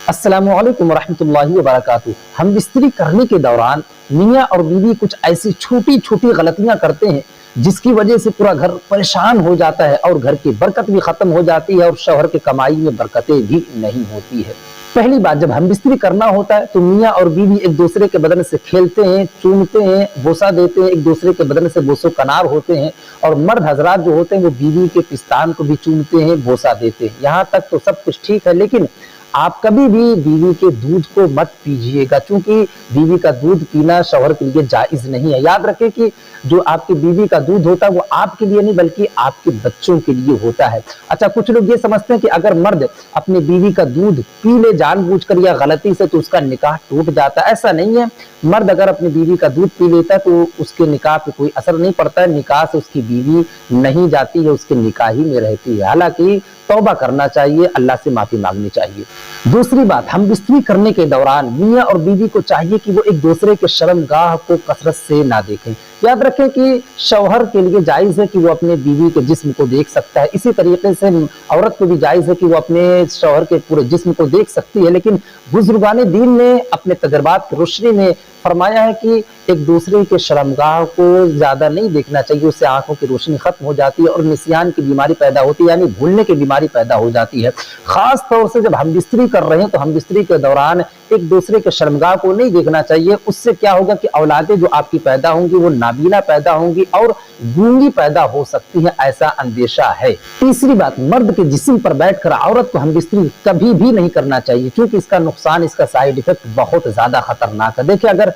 अस्सलामुअलैकुम वरहमतुल्लाहि वबरकातुहू। हम बिस्तरी करने के दौरान मियाँ और बीवी कुछ ऐसी छोटी छोटी गलतियां करते हैं जिसकी वजह से पूरा घर परेशान हो जाता है और घर की बरकत भी खत्म हो जाती है और शौहर की कमाई में बरकतें भी नहीं होती है। पहली बात, जब हम बिस्तरी करना होता है तो मियाँ और बीवी एक दूसरे के बदन से खेलते हैं, चूमते हैं, बोसा देते हैं, एक दूसरे के बदन से बोसो कनार होते हैं और मर्द हजरात जो होते हैं वो बीवी के पिस्तान को भी चूमते हैं, बोसा देते हैं। यहाँ तक तो सब कुछ ठीक है, लेकिन आप कभी भी बीवी के दूध को मत पीजिएगा, क्योंकि बीवी का दूध पीना शौहर के लिए जायज नहीं है। याद रखें कि जो आपकी बीवी का दूध होता है वो आपके लिए नहीं बल्कि आपके बच्चों के लिए होता है। अच्छा, कुछ लोग ये समझते हैं कि अगर मर्द अपनी बीवी का दूध पी ले जानबूझकर या गलती से तो उसका निकाह टूट जाता है। ऐसा नहीं है। मर्द अगर अपनी बीवी का दूध पी लेता है तो उसके निकाह पे कोई असर नहीं पड़ता है, निकाह से उसकी बीवी नहीं जाती है, उसके निकाह ही में रहती है। हालांकि तौबा करना चाहिए, अल्लाह से माफी मांगनी चाहिए। दूसरी बात, हम बिस्तरी करने के दौरान मियाँ और बीवी को चाहिए कि वो एक दूसरे के शर्मगाह को कसरत से ना देखें। याद रखें कि शौहर के लिए जायज है कि वो अपने बीवी के जिस्म को देख सकता है, इसी तरीके से औरत को भी जायज है कि वो अपने शौहर के पूरे जिस्म को देख सकती है। लेकिन बुजुर्गान दीन ने अपने तजर्बात की रोशनी में फरमाया है कि एक दूसरे के शर्मगाह को ज्यादा नहीं देखना चाहिए, उससे आंखों की रोशनी खत्म हो जाती है और निसियान की बीमारी पैदा होती है, यानी भूलने की बीमारी पैदा हो जाती है। खास तौर से जब हम बिस्तरी कर रहे हैं तो हम बिस्तरी के दौरान एक दूसरे के शर्मगाह को नहीं देखना चाहिए। उससे क्या होगा कि औलादें जो आपकी पैदा होंगी वो नाबीना पैदा होंगी और गूंगी पैदा हो सकती है, ऐसा अंदेशा है। तीसरी बात, मर्द के जिस्म पर बैठकर औरत को हम बिस्तरी कभी भी नहीं करना चाहिए, क्योंकि इसका नुकसान, इसका साइड इफेक्ट बहुत ज्यादा खतरनाक है। देखिए, अगर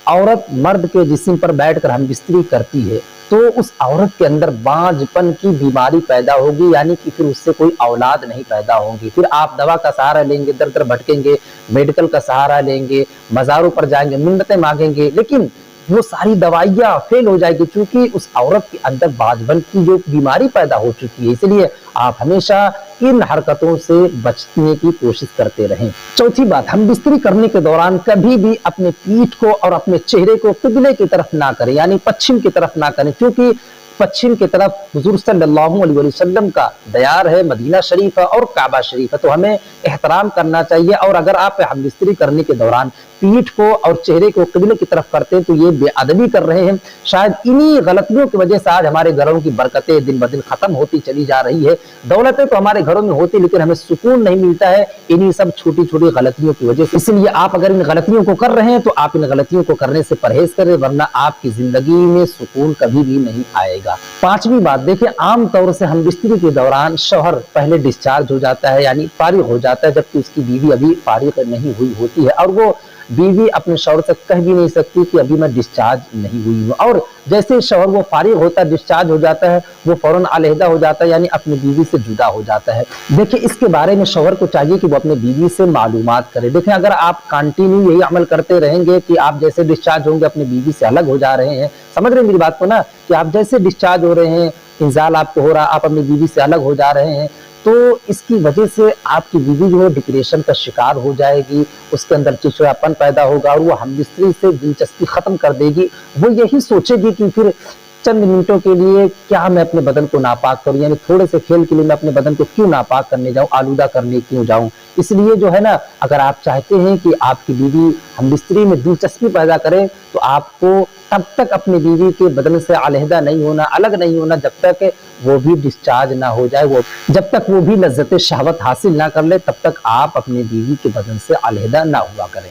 औरत मर्द के जिस्म पर बैठकर हम बिस्तरी करती है तो उस औरत के अंदर बांझपन की बीमारी पैदा होगी, यानी कि फिर उससे कोई औलाद नहीं पैदा होगी। फिर आप दवा का सहारा लेंगे, दर दर भटकेंगे, मेडिकल का सहारा लेंगे, मज़ारों पर जाएंगे, मिन्नतें मांगेंगे, लेकिन वो सारी दवाइयां फेल हो जाएगी, क्योंकि उस औरत के अंदर बांझपन की जो बीमारी पैदा हो चुकी है। इसलिए आप हमेशा इन हरकतों से बचने की कोशिश करते रहें। चौथी बात, हम बिस्तरी करने के दौरान कभी भी अपने पीठ को और अपने चेहरे को किबले की तरफ ना करें, यानी पश्चिम की तरफ ना करें, क्योंकि पश्चिम की तरफ हुजूर सल्लल्लाहु अलैहि वसल्लम का दयार है, मदीना शरीफ है और काबा शरीफ है, तो हमें एहतराम करना चाहिए। और अगर आप हम बिस्तरी करने के दौरान पीठ को और चेहरे को किबले की तरफ करते हैं तो ये बेअदबी कर रहे हैं। शायद इन्हीं गलतियों की वजह से आज हमारे घरों की बरकतें दिन ब दिन खत्म होती चली जा रही है। दौलतें तो हमारे घरों में होती, लेकिन हमें सुकून नहीं मिलता है इन्हीं सब छोटी छोटी गलतियों की वजह से। इसलिए आप अगर इन गलतियों को कर रहे हैं तो आप इन गलतियों को करने से परहेज करें, वरना आपकी जिंदगी में सुकून कभी भी नहीं आएगा। पांचवी बात, देखिए, आम तौर से हम बिस्तरी के दौरान शौहर पहले डिस्चार्ज हो जाता है, यानी फारिग हो जाता है, जबकि उसकी बीवी अभी फारिग नहीं हुई होती है और वो बीवी अपने शौहर से कह भी नहीं सकती कि अभी मैं डिस्चार्ज नहीं हुई हूँ। और जैसे शौहर वो फारिग होता है, डिस्चार्ज हो जाता है, वो फौरन अलहदा हो जाता है, यानी अपनी बीवी से जुदा हो जाता है। देखिए, इसके बारे में शौहर को चाहिए कि वो अपने बीवी से मालूमात करे। देखें, अगर आप कंटिन्यू यही अमल करते रहेंगे कि आप जैसे डिस्चार्ज होंगे अपनी बीवी से अलग हो जा रहे हैं, समझ रहे हैं मेरी बात को ना, कि आप जैसे डिस्चार्ज हो रहे हैं, इंजाल आपको हो रहा, आप अपनी बीवी से अलग हो जा रहे हैं, तो इसकी वजह से आपकी बीवी जो है डिप्रेशन का शिकार हो जाएगी, उसके अंदर चिड़चिड़ापन पैदा होगा और वो हम बिस्तरी से दिलचस्पी खत्म कर देगी। वो यही सोचेगी कि फिर चंद मिनटों के लिए क्या मैं अपने बदन को नापाक करूं, यानी थोड़े से खेल के लिए मैं अपने बदन को क्यों नापाक करने जाऊं, आलूदा करने क्यों जाऊं। इसलिए जो है ना, अगर आप चाहते हैं कि आपकी बीवी हम बिस्तरी में दिलचस्पी पैदा करे तो आपको तब तक अपनी बीवी के बदन से अलहदा नहीं होना, अलग नहीं होना, जब तक वो भी डिस्चार्ज ना हो जाए, वो जब तक वो भी लज्जत शहवत हासिल ना कर ले, तब तक आप अपनी बीवी के बदन से अलहदा ना हुआ करें।